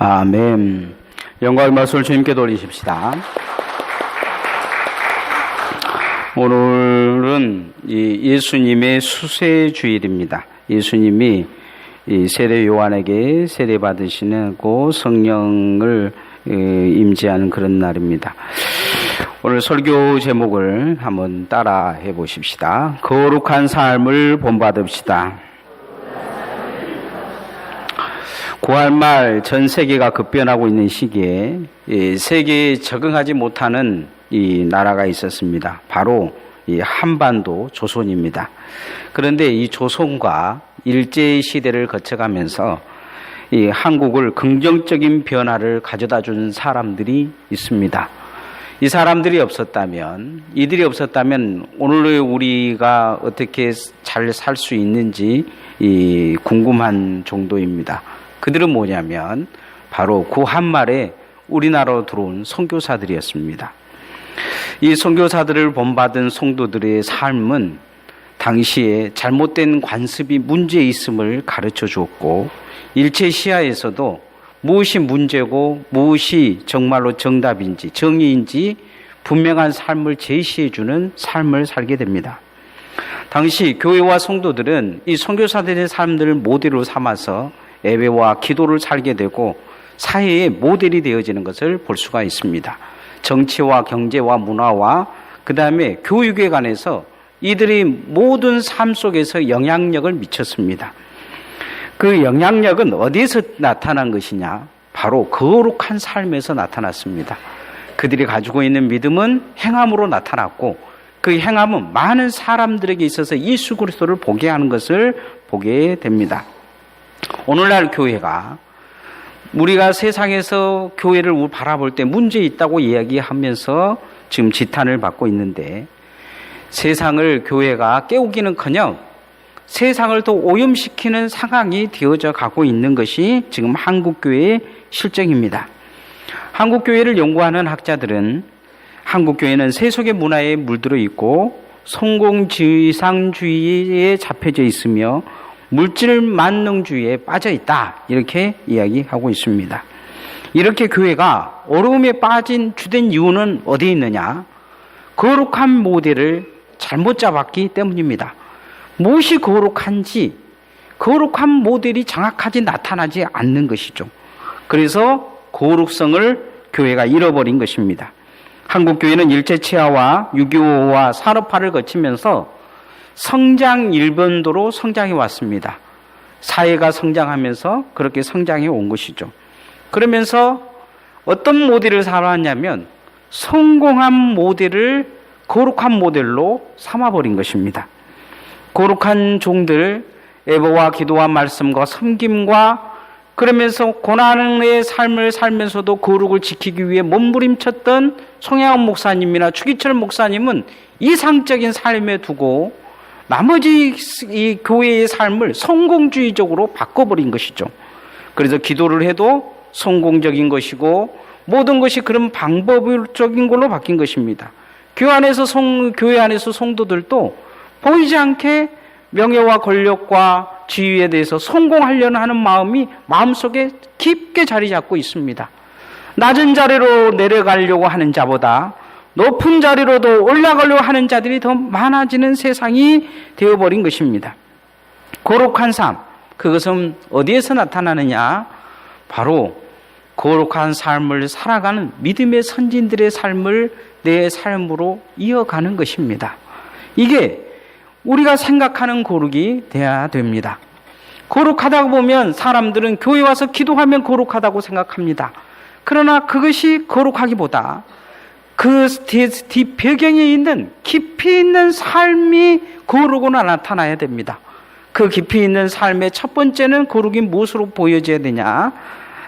아멘. 영광의 말씀을 주님께 돌리십시다. 오늘은 예수님의 수세주일입니다. 예수님이 이 세례 요한에게 세례 받으시고 성령을 임재하는 그런 날입니다. 오늘 설교 제목을 한번 따라 해보십시다. 거룩한 삶을 본받읍시다. 구할말 전 세계가 급변하고 있는 시기에 세계에 적응하지 못하는 이 나라가 있었습니다. 바로 이 한반도 조선입니다. 그런데 이 조선과 일제 시대를 거쳐가면서 이 한국을 긍정적인 변화를 가져다 준 사람들이 있습니다. 이 사람들이 없었다면, 이들이 없었다면 오늘의 우리가 어떻게 잘 살 수 있는지 궁금한 정도입니다. 그들은 뭐냐면 바로 구한말에 우리나라로 들어온 선교사들이었습니다. 이 선교사들을 본받은 성도들의 삶은 당시에 잘못된 관습이 문제 있음을 가르쳐 주었고, 일체 시야에서도 무엇이 문제고 무엇이 정말로 정답인지 정의인지 분명한 삶을 제시해 주는 삶을 살게 됩니다. 당시 교회와 성도들은 이 선교사들의 삶들을 모델로 삼아서 예배와 기도를 살게 되고 사회의 모델이 되어지는 것을 볼 수가 있습니다. 정치와 경제와 문화와 그 다음에 교육에 관해서 이들이 모든 삶 속에서 영향력을 미쳤습니다. 그 영향력은 어디에서 나타난 것이냐? 바로 거룩한 삶에서 나타났습니다. 그들이 가지고 있는 믿음은 행함으로 나타났고, 그 행함은 많은 사람들에게 있어서 예수 그리스도를 보게 하는 것을 보게 됩니다. 오늘날 교회가 우리가 세상에서 교회를 바라볼 때 문제 있다고 이야기하면서 지금 지탄을 받고 있는데, 세상을 교회가 깨우기는커녕 세상을 더 오염시키는 상황이 되어져 가고 있는 것이 지금 한국교회의 실정입니다. 한국교회를 연구하는 학자들은 한국교회는 세속의 문화에 물들어 있고 성공지상주의에 잡혀져 있으며 물질 만능주의에 빠져 있다, 이렇게 이야기하고 있습니다. 이렇게 교회가 어려움에 빠진 주된 이유는 어디에 있느냐? 거룩한 모델을 잘못 잡았기 때문입니다. 무엇이 거룩한지, 거룩한 모델이 정확하게 나타나지 않는 것이죠. 그래서 거룩성을 교회가 잃어버린 것입니다. 한국교회는 일제치하와 6.25와 산업화를 거치면서 성장 일변도로 성장해 왔습니다. 사회가 성장하면서 그렇게 성장해 온 것이죠. 그러면서 어떤 모델을 삼았냐면 성공한 모델을 거룩한 모델로 삼아버린 것입니다. 거룩한 종들, 예배와 기도와 말씀과 섬김과 그러면서 고난의 삶을 살면서도 거룩을 지키기 위해 몸부림쳤던 송양원 목사님이나 추기철 목사님은 이상적인 삶에 두고 나머지 이 교회의 삶을 성공주의적으로 바꿔버린 것이죠. 그래서 기도를 해도 성공적인 것이고 모든 것이 그런 방법적인 걸로 바뀐 것입니다. 교회 안에서 성도들도 보이지 않게 명예와 권력과 지위에 대해서 성공하려는 하는 마음이 마음속에 깊게 자리 잡고 있습니다. 낮은 자리로 내려가려고 하는 자보다 높은 자리로도 올라가려고 하는 자들이 더 많아지는 세상이 되어버린 것입니다. 거룩한 삶, 그것은 어디에서 나타나느냐? 바로 거룩한 삶을 살아가는 믿음의 선진들의 삶을 내 삶으로 이어가는 것입니다. 이게 우리가 생각하는 거룩이 돼야 됩니다. 거룩하다고 보면 사람들은 교회 와서 기도하면 거룩하다고 생각합니다. 그러나 그것이 거룩하기보다 그 뒷배경에 있는 깊이 있는 삶이 거룩으로 나타나야 됩니다. 그 깊이 있는 삶의 첫 번째는 거룩이 무엇으로 보여져야 되냐?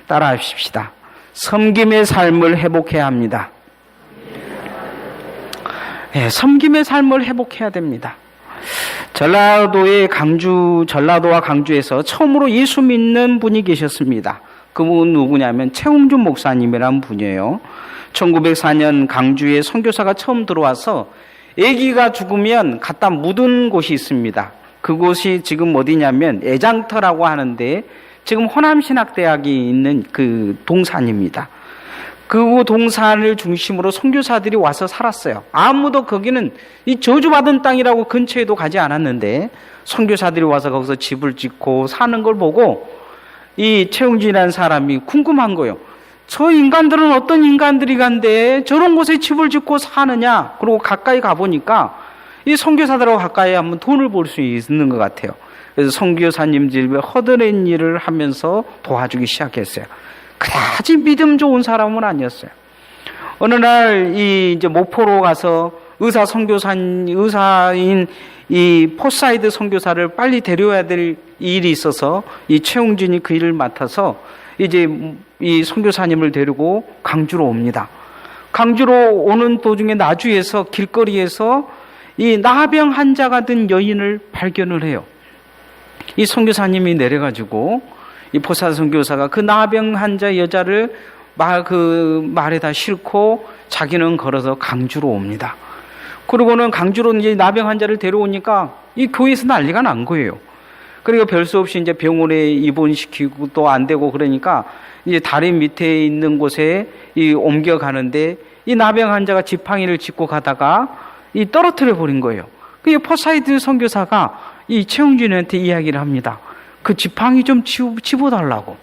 따라 하십시다. 섬김의 삶을 회복해야 합니다. 네, 섬김의 삶을 회복해야 됩니다. 전라도와 강주에서 처음으로 예수 믿는 분이 계셨습니다. 그분 누구냐면 최웅준 목사님이라는 분이에요. 1904년 강주에 선교사가 처음 들어와서 아기가 죽으면 갖다 묻은 곳이 있습니다. 그곳이 지금 어디냐면 애장터라고 하는데 지금 호남신학대학이 있는 그 동산입니다. 그 동산을 중심으로 선교사들이 와서 살았어요. 아무도 거기는 이 저주받은 땅이라고 근처에도 가지 않았는데 선교사들이 와서 거기서 집을 짓고 사는 걸 보고 이 최웅진이라는 사람이 궁금한 거예요. 저 인간들은 어떤 인간들이 간데 저런 곳에 집을 짓고 사느냐. 그리고 가까이 가보니까 이 선교사들하고 가까이 하면 돈을 벌 수 있는 것 같아요. 그래서 선교사님들이 허드렛 일을 하면서 도와주기 시작했어요. 그다지 믿음 좋은 사람은 아니었어요. 어느 날 이제 목포로 가서 의사인 이 포사이드 선교사를 빨리 데려와야 될 일이 있어서 이 최웅진이 그 일을 맡아서 이제 이 선교사님을 데리고 강주로 옵니다. 강주로 오는 도중에 나주에서 길거리에서 이 나병 환자가 든 여인을 발견을 해요. 이 선교사님이 내려가지고 이 포사이드 선교사가 그 나병 환자 여자를 말에다 싣고 자기는 걸어서 강주로 옵니다. 그러고는 강주로 이제 나병 환자를 데려오니까 이 교회에서 난리가 난 거예요. 그리고 별 수 없이 이제 병원에 입원시키고 또 안 되고 그러니까 이제 다리 밑에 있는 곳에 옮겨가는데 이 나병 환자가 지팡이를 짚고 가다가 떨어뜨려 버린 거예요. 그 포사이드 선교사가 이 최웅진한테 이야기를 합니다. 그 지팡이 좀 집어달라고.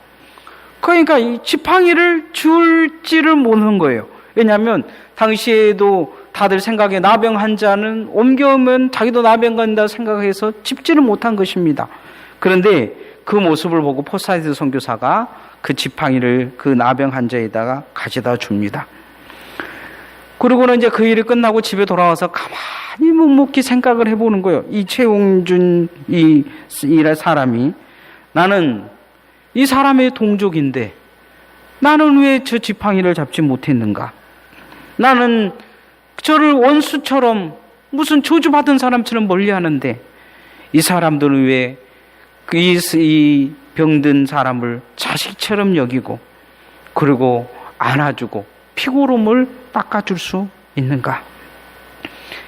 그러니까 이 지팡이를 줄지를 모르는 거예요. 왜냐하면 당시에도 다들 생각에 나병 환자는 옮겨오면 자기도 나병 간다 생각해서 짚지를 못한 것입니다. 그런데 그 모습을 보고 포사이드 선교사가 그 지팡이를 그 나병 환자에다가 가져다 줍니다. 그러고는 이제 그 일이 끝나고 집에 돌아와서 가만히 묵묵히 생각을 해보는 거예요. 이 최웅준 이 사람이 나는 이 사람의 동족인데 나는 왜 저 지팡이를 잡지 못했는가? 나는 저를 원수처럼 무슨 저주받은 사람처럼 멀리하는데 이 사람들은 왜 이 병든 사람을 자식처럼 여기고 그리고 안아주고 피고름을 닦아줄 수 있는가?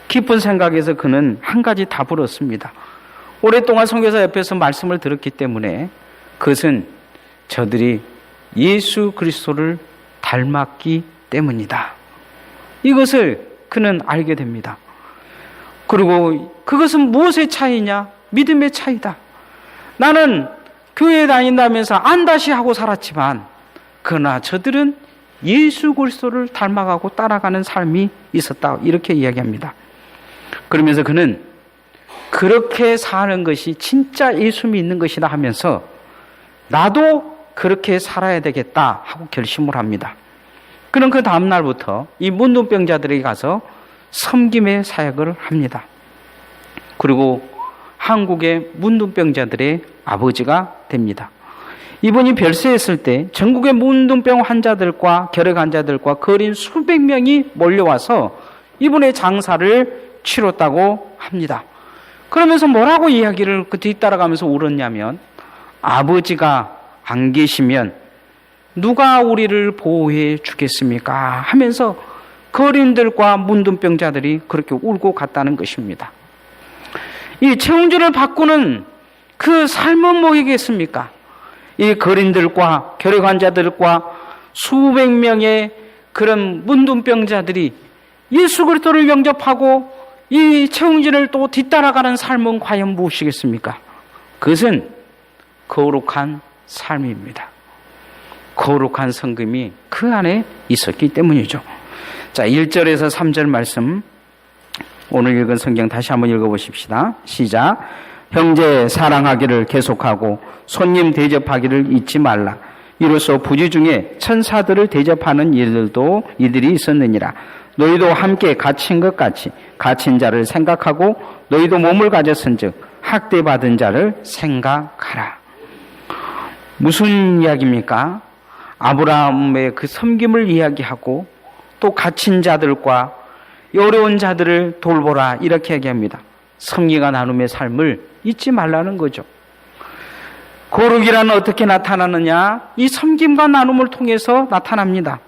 깊은 생각에서 그는 한 가지 답을 얻습니다. 오랫동안 선교사 옆에서 말씀을 들었기 때문에 그것은 저들이 예수 그리스도를 닮았기 때문이다. 이것을 그는 알게 됩니다. 그리고 그것은 무엇의 차이냐? 믿음의 차이다. 나는 교회에 다닌다면서 안다시 하고 살았지만 그러나 저들은 예수 그리스도를 닮아가고 따라가는 삶이 있었다. 이렇게 이야기합니다. 그러면서 그는 그렇게 사는 것이 진짜 예수 믿는 것이다 하면서 나도 그렇게 살아야 되겠다 하고 결심을 합니다. 그는 그 다음날부터 이 문둥병자들에게 가서 섬김의 사역을 합니다. 그리고 한국의 문둥병자들의 아버지가 됩니다. 이분이 별세했을 때 전국의 문둥병 환자들과 결핵 환자들과 거린 수백 명이 몰려와서 이분의 장사를 치렀다고 합니다. 그러면서 뭐라고 이야기를 그 뒤따라가면서 울었냐면 아버지가 안 계시면 누가 우리를 보호해 주겠습니까? 하면서 거린들과 문둥병자들이 그렇게 울고 갔다는 것입니다. 이 최웅진을 바꾸는 그 삶은 뭐이겠습니까? 이 거린들과 결핵 환자들과 수백 명의 그런 문둥병자들이 예수 그리스도를 영접하고 이 최웅진을 또 뒤따라가는 삶은 과연 무엇이겠습니까? 그것은 거룩한 삶입니다. 거룩한 성금이 그 안에 있었기 때문이죠. 자, 1절에서 3절 말씀 오늘 읽은 성경 다시 한번 읽어보십시다. 시작. 형제 사랑하기를 계속하고 손님 대접하기를 잊지 말라. 이로써 부지 중에 천사들을 대접하는 이들이 있었느니라. 너희도 함께 갇힌 것 같이 갇힌 자를 생각하고 너희도 몸을 가졌은즉 학대받은 자를 생각하라. 무슨 이야기입니까? 아브라함의 그 섬김을 이야기하고 또 갇힌 자들과 어려운 자들을 돌보라 이렇게 얘기합니다. 섬기가 나눔의 삶을 잊지 말라는 거죠. 거룩이란 어떻게 나타나느냐? 이 섬김과 나눔을 통해서 나타납니다.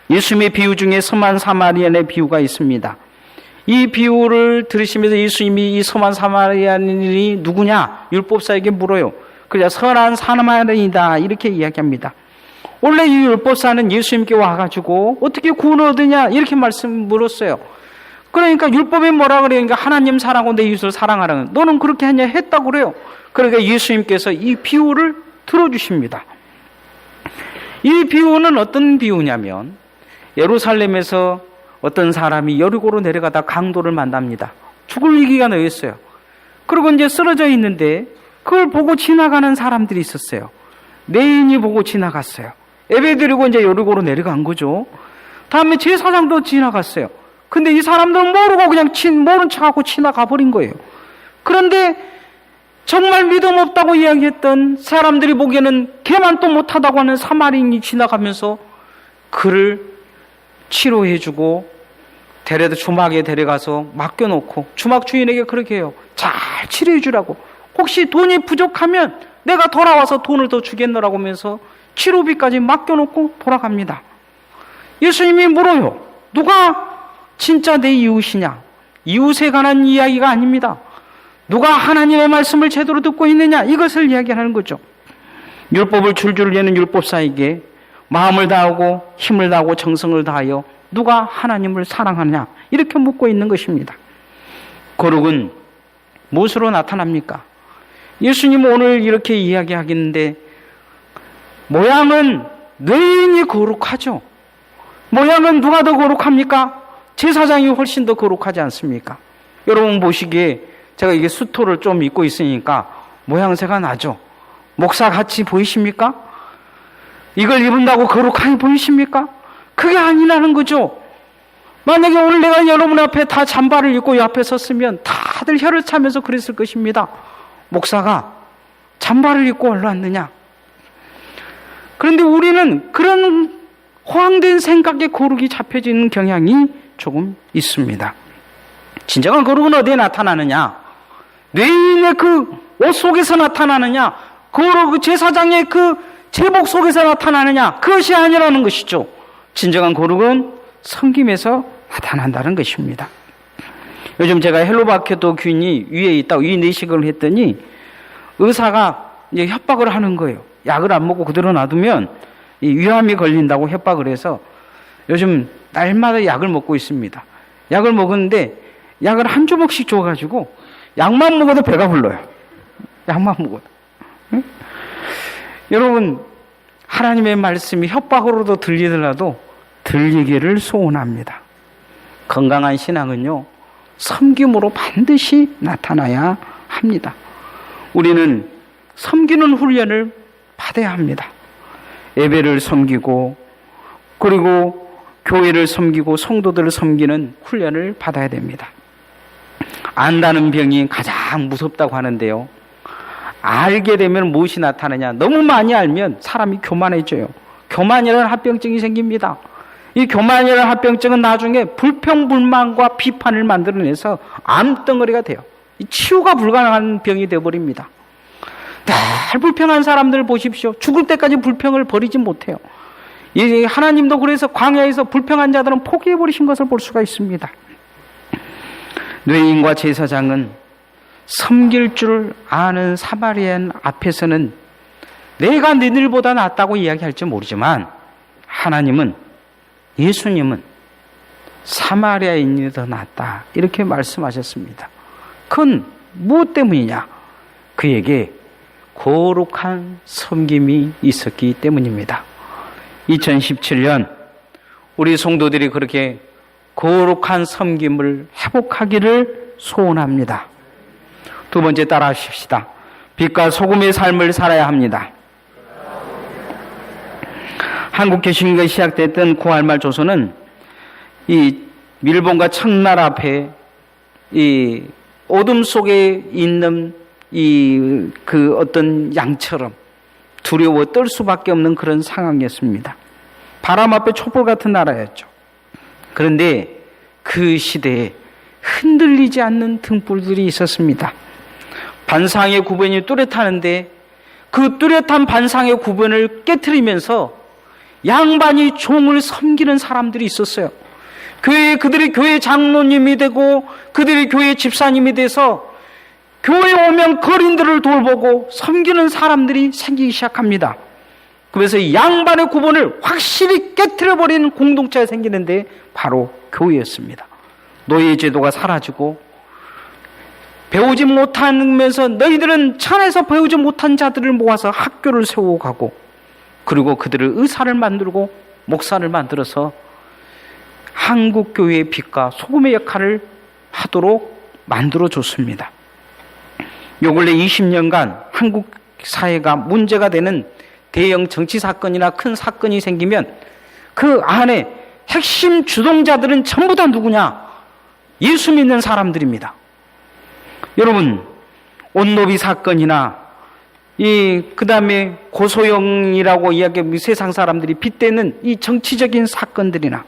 예수님의 비유 중에 선한 사마리안의 비유가 있습니다. 이 비유를 들으시면서 예수님이 이 선한 사마리안인이 누구냐? 율법사에게 물어요. 그저 선한 사마리아인이다 이렇게 이야기합니다. 원래 이 율법사는 예수님께 와가지고 어떻게 구원을 얻으냐 이렇게 물었어요. 그러니까 율법에 뭐라 그러니까 하나님 사랑하고 내 이웃을 사랑하라는, 너는 그렇게 하냐 했다고 그래요. 그러니까 예수님께서 이 비유를 들어주십니다. 이 비유는 어떤 비유냐면, 예루살렘에서 어떤 사람이 여리고로 내려가다 강도를 만납니다. 죽을 위기가 놓였어요. 그리고 이제 쓰러져 있는데 그걸 보고 지나가는 사람들이 있었어요. 내인이 보고 지나갔어요. 예배드리고 이제 여리고로 내려간 거죠. 다음에 제사장도 지나갔어요. 근데 이 사람들은 모르고 그냥 모른 척하고 지나가 버린 거예요. 그런데 정말 믿음 없다고 이야기했던 사람들이 보기에는 걔만 또 못하다고 하는 사마리인이 지나가면서 그를 치료해주고 주막에 데려가서 맡겨놓고, 주막 주인에게 그렇게 해요. 잘 치료해주라고. 혹시 돈이 부족하면 내가 돌아와서 돈을 더 주겠노라고 하면서 치료비까지 맡겨놓고 돌아갑니다. 예수님이 물어요. 누가 진짜 내 이웃이냐? 이웃에 관한 이야기가 아닙니다. 누가 하나님의 말씀을 제대로 듣고 있느냐? 이것을 이야기하는 거죠. 율법을 줄줄 내는 율법사에게 마음을 다하고 힘을 다하고 정성을 다하여 누가 하나님을 사랑하느냐? 이렇게 묻고 있는 것입니다. 거룩은 무엇으로 나타납니까? 예수님은 오늘 이렇게 이야기하겠는데, 모양은 뇌인이 거룩하죠. 모양은 누가 더 거룩합니까? 제사장이 훨씬 더 거룩하지 않습니까? 여러분 보시기에 제가 이게 수토를 좀 입고 있으니까 모양새가 나죠. 목사같이 보이십니까? 이걸 입은다고 거룩하게 보이십니까? 그게 아니라는 거죠. 만약에 오늘 내가 여러분 앞에 다 잠바를 입고 옆에 섰으면 다들 혀를 차면서 그랬을 것입니다. 목사가 잠바를 입고 올라왔느냐? 그런데 우리는 그런 호황된 생각에 거룩이 잡혀지는 경향이 조금 있습니다. 진정한 거룩은 어디에 나타나느냐? 뇌인의 그 옷 속에서 나타나느냐? 거룩 제사장의 그 제복 속에서 나타나느냐? 그것이 아니라는 것이죠. 진정한 거룩은 섬김에서 나타난다는 것입니다. 요즘 제가 헬로바케도 균이 위에 있다고 위 내식을 했더니 의사가 이제 협박을 하는 거예요. 약을 안 먹고 그대로 놔두면 이 위암이 걸린다고 협박을 해서 요즘 날마다 약을 먹고 있습니다. 약을 먹었는데 약을 한 조각씩 줘가지고 약만 먹어도 배가 불러요. 약만 먹어도. 응? 여러분, 하나님의 말씀이 협박으로도 들리더라도 들리기를 소원합니다. 건강한 신앙은요, 섬김으로 반드시 나타나야 합니다. 우리는 섬기는 훈련을 받아야 합니다. 예배를 섬기고, 그리고 교회를 섬기고 성도들을 섬기는 훈련을 받아야 됩니다. 안다는 병이 가장 무섭다고 하는데요, 알게 되면 무엇이 나타나냐? 너무 많이 알면 사람이 교만해져요. 교만이라는 합병증이 생깁니다. 이 교만이라는 합병증은 나중에 불평불만과 비판을 만들어내서 암덩어리가 돼요. 치유가 불가능한 병이 되어버립니다. 늘 불평한 사람들 보십시오. 죽을 때까지 불평을 버리지 못해요. 하나님도 그래서 광야에서 불평한 자들은 포기해버리신 것을 볼 수가 있습니다. 뇌인과 제사장은 섬길 줄 아는 사마리아인 앞에서는 내가 너희들보다 낫다고 이야기할지 모르지만, 하나님은, 예수님은 사마리아인이 더 낫다 이렇게 말씀하셨습니다. 그건 무엇 때문이냐? 그에게 거룩한 섬김이 있었기 때문입니다. 2017년 우리 성도들이 그렇게 거룩한 섬김을 회복하기를 소원합니다. 두 번째, 따라 하십시다. 빛과 소금의 삶을 살아야 합니다. 한국 개신교가 시작됐던 9월말 조선은 이 일본과 청나라 앞에 이 어둠 속에 있는 그 어떤 양처럼 두려워 떨 수밖에 없는 그런 상황이었습니다. 바람 앞에 촛불 같은 나라였죠. 그런데 그 시대에 흔들리지 않는 등불들이 있었습니다. 반상의 구변이 뚜렷하는데 그 뚜렷한 반상의 구변을 깨트리면서 양반이 종을 섬기는 사람들이 있었어요. 그들이 교회 장로님이 되고 그들이 교회 집사님이 돼서 교회에 오면 거린들을 돌보고 섬기는 사람들이 생기기 시작합니다. 그래서 이 양반의 구분을 확실히 깨트려버리는 공동체가 생기는데 바로 교회였습니다. 노예 제도가 사라지고 배우지 못하면서 너희들은 천에서 배우지 못한 자들을 모아서 학교를 세워가고 그리고 그들을 의사를 만들고 목사를 만들어서 한국교회의 빛과 소금의 역할을 하도록 만들어줬습니다. 요 근래 20년간 한국 사회가 문제가 되는 대형 정치 사건이나 큰 사건이 생기면 그 안에 핵심 주동자들은 전부 다 누구냐? 예수 믿는 사람들입니다. 여러분, 온노비 사건이나 그 다음에 고소영이라고 이야기하는 세상 사람들이 빗대는 이 정치적인 사건들이나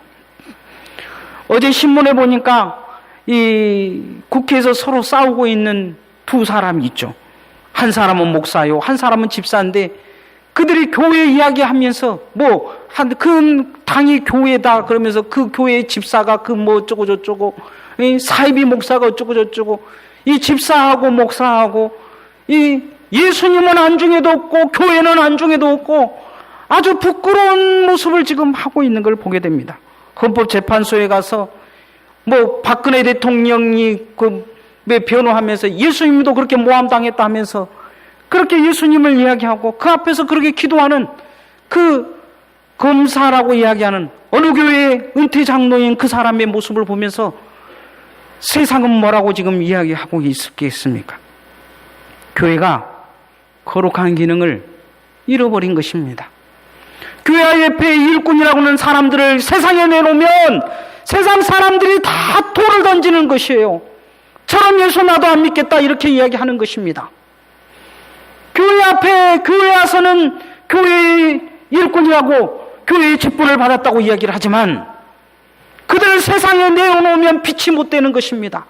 어제 신문에 보니까 이 국회에서 서로 싸우고 있는 두 사람이 있죠. 한 사람은 목사요, 한 사람은 집사인데 그들이 교회 이야기하면서 그 당이 교회다 그러면서 그 교회의 집사가 어쩌고 저쩌고 사이비 목사가 어쩌고 저쩌고 이 집사하고 목사하고 이 예수님은 안중에도 없고 교회는 안중에도 없고 아주 부끄러운 모습을 지금 하고 있는 걸 보게 됩니다. 헌법재판소에 가서 박근혜 대통령이 변호하면서 예수님도 그렇게 모함당했다 하면서 그렇게 예수님을 이야기하고 그 앞에서 그렇게 기도하는 그 검사라고 이야기하는 어느 교회의 은퇴 장로인 그 사람의 모습을 보면서 세상은 뭐라고 지금 이야기하고 있겠습니까? 교회가 거룩한 기능을 잃어버린 것입니다. 교회 옆에 일꾼이라고 하는 사람들을 세상에 내놓으면 세상 사람들이 다 돌을 던지는 것이에요. 저런 예수 나도 안 믿겠다 이렇게 이야기하는 것입니다. 교회 앞에 교회 와서는 교회의 일꾼이라고 교회의 직분을 받았다고 이야기를 하지만 그들을 세상에 내어놓으면 빛이 못 되는 것입니다.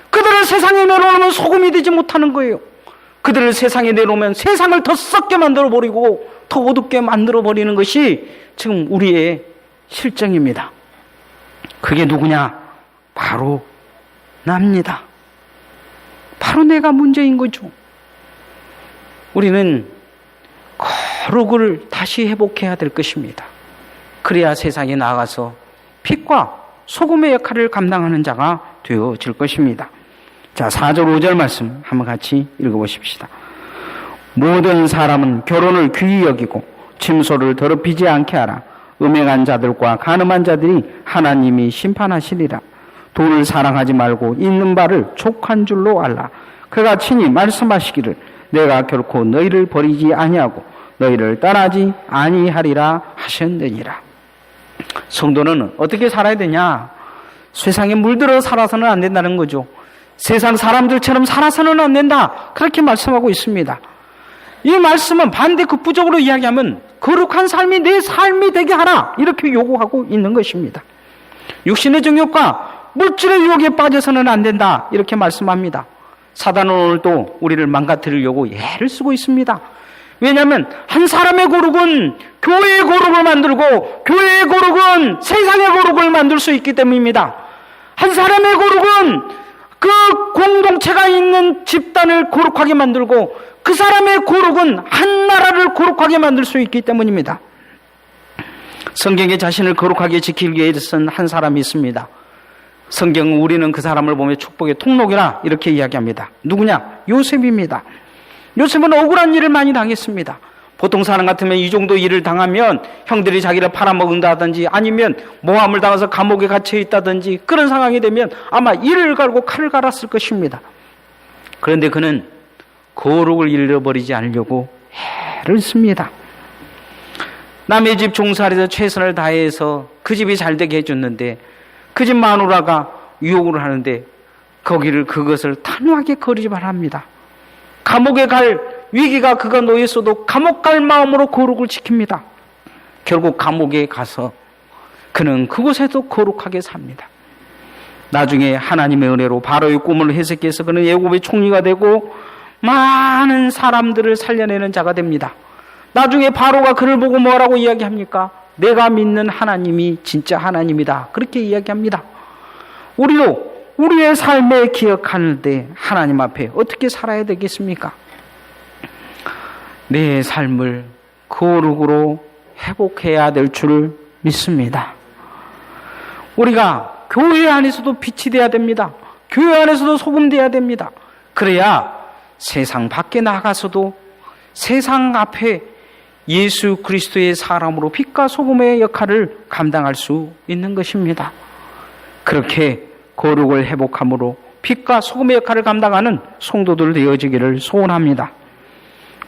그들을 세상에 내놓으면 소금이 되지 못하는 거예요. 그들을 세상에 내놓으면 세상을 더 썩게 만들어버리고 더 어둡게 만들어버리는 것이 지금 우리의 실정입니다. 그게 누구냐? 바로 납니다. 바로 내가 문제인 거죠. 우리는 거룩을 다시 회복해야 될 것입니다. 그래야 세상에 나가서 빛과 소금의 역할을 감당하는 자가 되어질 것입니다. 자, 4절 5절 말씀 한번 같이 읽어보십시다. 모든 사람은 결혼을 귀히 여기고 침소를 더럽히지 않게 하라. 음행한 자들과 간음한 자들이 하나님이 심판하시리라. 돈을 사랑하지 말고 있는 바를 족한 줄로 알라. 그가 친히 말씀하시기를 내가 결코 너희를 버리지 아니하고 너희를 떠나지 아니하리라 하셨느니라. 성도는 어떻게 살아야 되냐? 세상에 물들어 살아서는 안 된다는 거죠. 세상 사람들처럼 살아서는 안 된다. 그렇게 말씀하고 있습니다. 이 말씀은 반대 극부적으로 이야기하면 거룩한 삶이 내 삶이 되게 하라. 이렇게 요구하고 있는 것입니다. 육신의 정욕과 물질의 유혹에 빠져서는 안 된다. 이렇게 말씀합니다. 사단은 오늘도 우리를 망가뜨리려고 애를 쓰고 있습니다. 왜냐하면 한 사람의 거룩은 교회의 거룩을 만들고 교회의 거룩은 세상의 거룩을 만들 수 있기 때문입니다. 한 사람의 거룩은 그 공동체가 있는 집단을 거룩하게 만들고 그 사람의 거룩은 한 나라를 거룩하게 만들 수 있기 때문입니다. 성경에 자신을 거룩하게 지키기 위해서는 한 사람이 있습니다. 성경은 우리는 그 사람을 보며 축복의 통로이라 이렇게 이야기합니다. 누구냐? 요셉입니다. 요셉은 억울한 일을 많이 당했습니다. 보통 사람 같으면 이 정도 일을 당하면 형들이 자기를 팔아먹는다든지 아니면 모함을 당해서 감옥에 갇혀 있다든지 그런 상황이 되면 아마 이를 갈고 칼을 갈았을 것입니다. 그런데 그는 거룩을 잃어버리지 않으려고 애를 씁니다. 남의 집 종살이에서 최선을 다해서 그 집이 잘 되게 해줬는데 그 집 마누라가 유혹을 하는데 그것을 단호하게 거리지 말합니다. 감옥에 갈 위기가 그가 놓였어도 감옥 갈 마음으로 거룩을 지킵니다. 결국 감옥에 가서 그는 그곳에도 거룩하게 삽니다. 나중에 하나님의 은혜로 바로의 꿈을 해석해서 그는 애굽의 총리가 되고 많은 사람들을 살려내는 자가 됩니다. 나중에 바로가 그를 보고 뭐라고 이야기합니까? 내가 믿는 하나님이 진짜 하나님이다. 그렇게 이야기합니다. 우리도 우리의 삶에 기억하는데 하나님 앞에 어떻게 살아야 되겠습니까? 내 삶을 거룩으로 회복해야 될 줄 믿습니다. 우리가 교회 안에서도 빛이 되어야 됩니다. 교회 안에서도 소금 되어야 됩니다. 그래야 세상 밖에 나가서도 세상 앞에 예수 그리스도의 사람으로 빛과 소금의 역할을 감당할 수 있는 것입니다. 그렇게 거룩을 회복함으로 빛과 소금의 역할을 감당하는 성도들 되어지기를 소원합니다.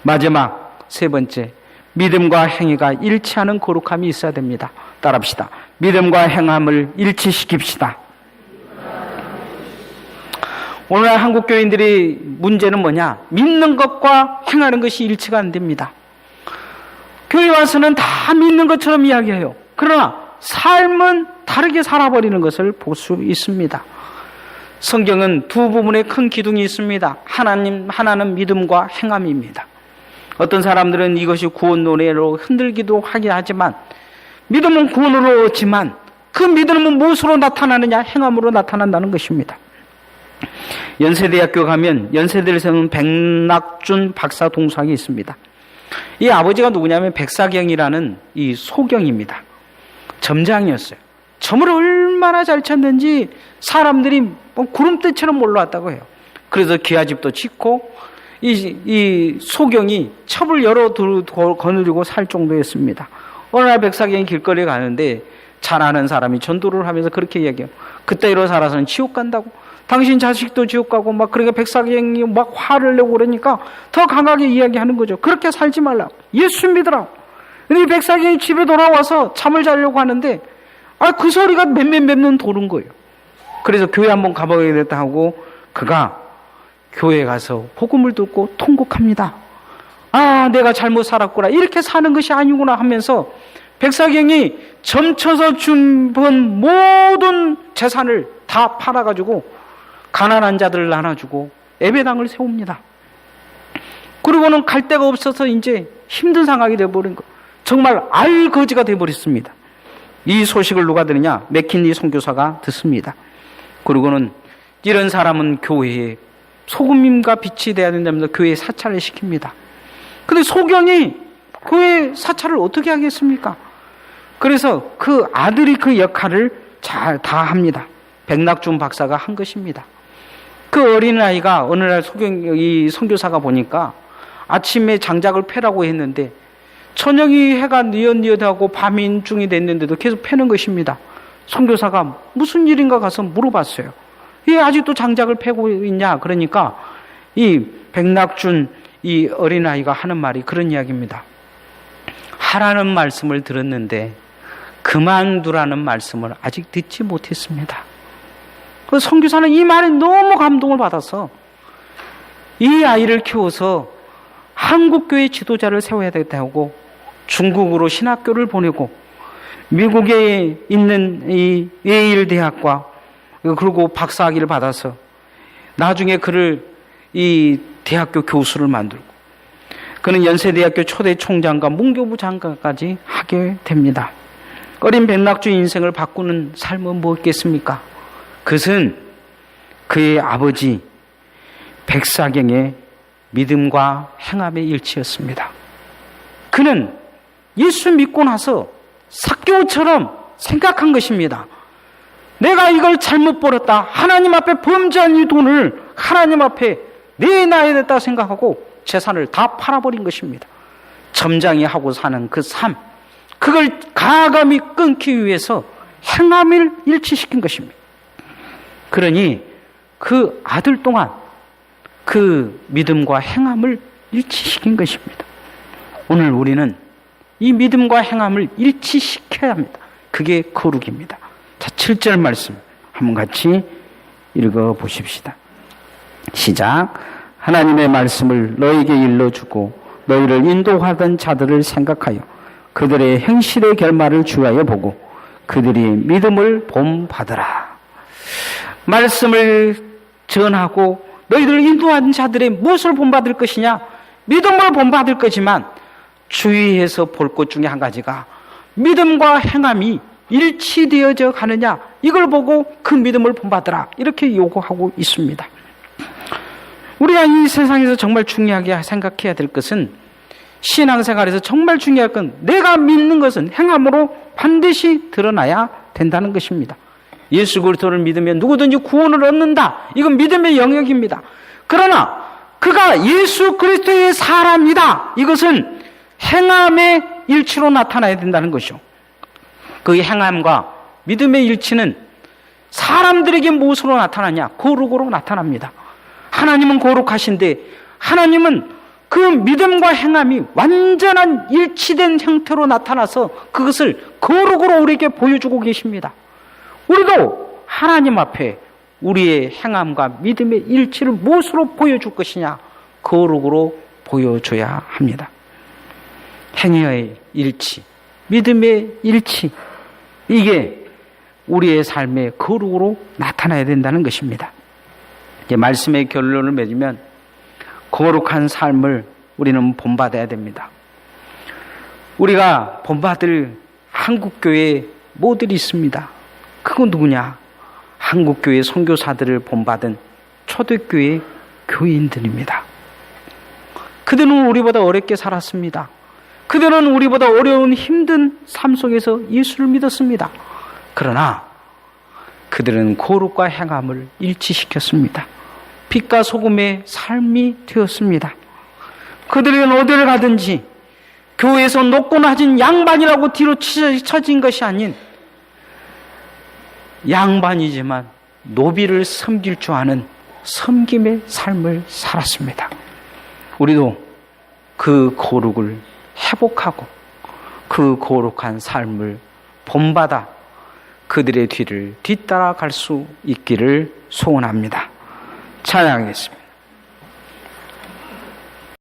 마지막 세 번째, 믿음과 행위가 일치하는 거룩함이 있어야 됩니다. 따라합시다. 믿음과 행함을 일치시킵시다. 오늘날 한국 교인들의 문제는 뭐냐? 믿는 것과 행하는 것이 일치가 안 됩니다. 교회 와서는 다 믿는 것처럼 이야기해요. 그러나 삶은 다르게 살아버리는 것을 볼 수 있습니다. 성경은 두 부분의 큰 기둥이 있습니다. 하나는 믿음과 행함입니다. 어떤 사람들은 이것이 구원 논리로 흔들기도 하긴 하지만, 믿음은 구원으로 얻지만 그 믿음은 무엇으로 나타나느냐? 행함으로 나타난다는 것입니다. 연세대학교 가면 연세대에서는 백낙준 박사 동상이 있습니다. 이 아버지가 누구냐면 백사경이라는 이 소경입니다. 점장이었어요. 점을 얼마나 잘 쳤는지 사람들이 구름대처럼 올라왔다고 해요. 그래서 기와집도 짓고 이 소경이 첩을 여러 거느리고 살 정도였습니다. 어느 날 백사경이 길거리에 가는데 잘 아는 사람이 전도를 하면서 그렇게 이야기해요. 그때로 살아서는 지옥 간다고. 당신 자식도 지옥 가고 막 그러니까 백사경이 막 화를 내고 그러니까 더 강하게 이야기하는 거죠. 그렇게 살지 말라. 예수 믿으라. 근데 이 백사경이 집에 돌아와서 잠을 자려고 하는데 그 소리가 맴맴 도는 거예요. 그래서 교회 한번 가봐야겠다 하고 그가 교회에 가서 복음을 듣고 통곡합니다. 내가 잘못 살았구나. 이렇게 사는 것이 아니구나 하면서 백사경이 점쳐서 준 모든 재산을 다 팔아가지고 가난한 자들을 나눠주고 예배당을 세웁니다. 그리고는 갈 데가 없어서 이제 힘든 상황이 되어버린 거. 정말 알거지가 되어버렸습니다. 이 소식을 누가 들으냐? 맥킨리 선교사가 듣습니다. 그리고는 이런 사람은 교회에 소금과 빛이 되어야 된다면서 교회에 사찰을 시킵니다. 근데 소경이 교회 사찰을 어떻게 하겠습니까? 그래서 그 아들이 그 역할을 잘 다 합니다. 백낙준 박사가 한 것입니다. 그 어린아이가 어느 날 이 선교사가 보니까 아침에 장작을 패라고 했는데 저녁이 해가 뉘엿뉘엿하고 밤이 인중이 됐는데도 계속 패는 것입니다. 선교사가 무슨 일인가 가서 물어봤어요. 왜 아직도 장작을 패고 있냐? 그러니까 이 백낙준 이 어린아이가 하는 말이 그런 이야기입니다. 하라는 말씀을 들었는데 그만두라는 말씀을 아직 듣지 못했습니다. 그 선교사는 이 말에 너무 감동을 받아서 이 아이를 키워서 한국교회 지도자를 세워야 되겠다고 중국으로 신학교를 보내고 미국에 있는 이 예일 대학과 그리고 박사학위를 받아서 나중에 그를 이 대학교 교수를 만들고 그는 연세대학교 초대 총장과 문교부 장관까지 하게 됩니다. 어린 백낙주의 인생을 바꾸는 삶은 무엇겠습니까? 그것은 그의 아버지 백사경의 믿음과 행함의 일치였습니다. 그는 예수 믿고 나서 삭개오처럼 생각한 것입니다. 내가 이걸 잘못 벌었다. 하나님 앞에 범죄한 이 돈을 하나님 앞에 내놔야 됐다 생각하고 재산을 다 팔아버린 것입니다. 점장이 하고 사는 그 삶, 그걸 가감히 끊기 위해서 행함을 일치시킨 것입니다. 그러니 그 아들 동안 그 믿음과 행함을 일치시킨 것입니다. 오늘 우리는 이 믿음과 행함을 일치시켜야 합니다. 그게 거룩입니다. 자, 7절 말씀 한번 같이 읽어보십시다. 시작. 하나님의 말씀을 너에게 일러주고 너희를 인도하던 자들을 생각하여 그들의 행실의 결말을 주하여 보고 그들이 믿음을 본받으라. 말씀을 전하고 너희들을 인도하는 자들의 무엇을 본받을 것이냐? 믿음을 본받을 거지만 주의해서 볼 것 중에 한 가지가 믿음과 행함이 일치되어져 가느냐, 이걸 보고 그 믿음을 본받으라, 이렇게 요구하고 있습니다. 우리가 이 세상에서 정말 중요하게 생각해야 될 것은, 신앙생활에서 정말 중요한 건 내가 믿는 것은 행함으로 반드시 드러나야 된다는 것입니다. 예수 그리스도를 믿으면 누구든지 구원을 얻는다, 이건 믿음의 영역입니다. 그러나 그가 예수 그리스도의 사람이다, 이것은 행함의 일치로 나타나야 된다는 것이죠. 그 행함과 믿음의 일치는 사람들에게 무엇으로 나타나냐? 거룩으로 나타납니다. 하나님은 거룩하신데 하나님은 그 믿음과 행함이 완전한 일치된 형태로 나타나서 그것을 거룩으로 우리에게 보여주고 계십니다. 우리도 하나님 앞에 우리의 행함과 믿음의 일치를 무엇으로 보여줄 것이냐? 거룩으로 보여줘야 합니다. 행위의 일치, 믿음의 일치, 이게 우리의 삶의 거룩으로 나타나야 된다는 것입니다. 이제 말씀의 결론을 맺으면 거룩한 삶을 우리는 본받아야 됩니다. 우리가 본받을 한국교회 모델이 있습니다. 그건 누구냐? 한국교회 선교사들을 본받은 초대교회 교인들입니다. 그들은 우리보다 어렵게 살았습니다. 그들은 우리보다 어려운 힘든 삶 속에서 예수를 믿었습니다. 그러나 그들은 거룩과 행함을 일치시켰습니다. 빛과 소금의 삶이 되었습니다. 그들은 어디를 가든지 교회에서 높고 낮은 양반이라고 뒤로 쳐진 것이 아닌 양반이지만 노비를 섬길 줄 아는 섬김의 삶을 살았습니다. 우리도 그 거룩을 회복하고 그 거룩한 삶을 본받아 그들의 뒤를 뒤따라 갈 수 있기를 소원합니다. 찬양하겠습니다.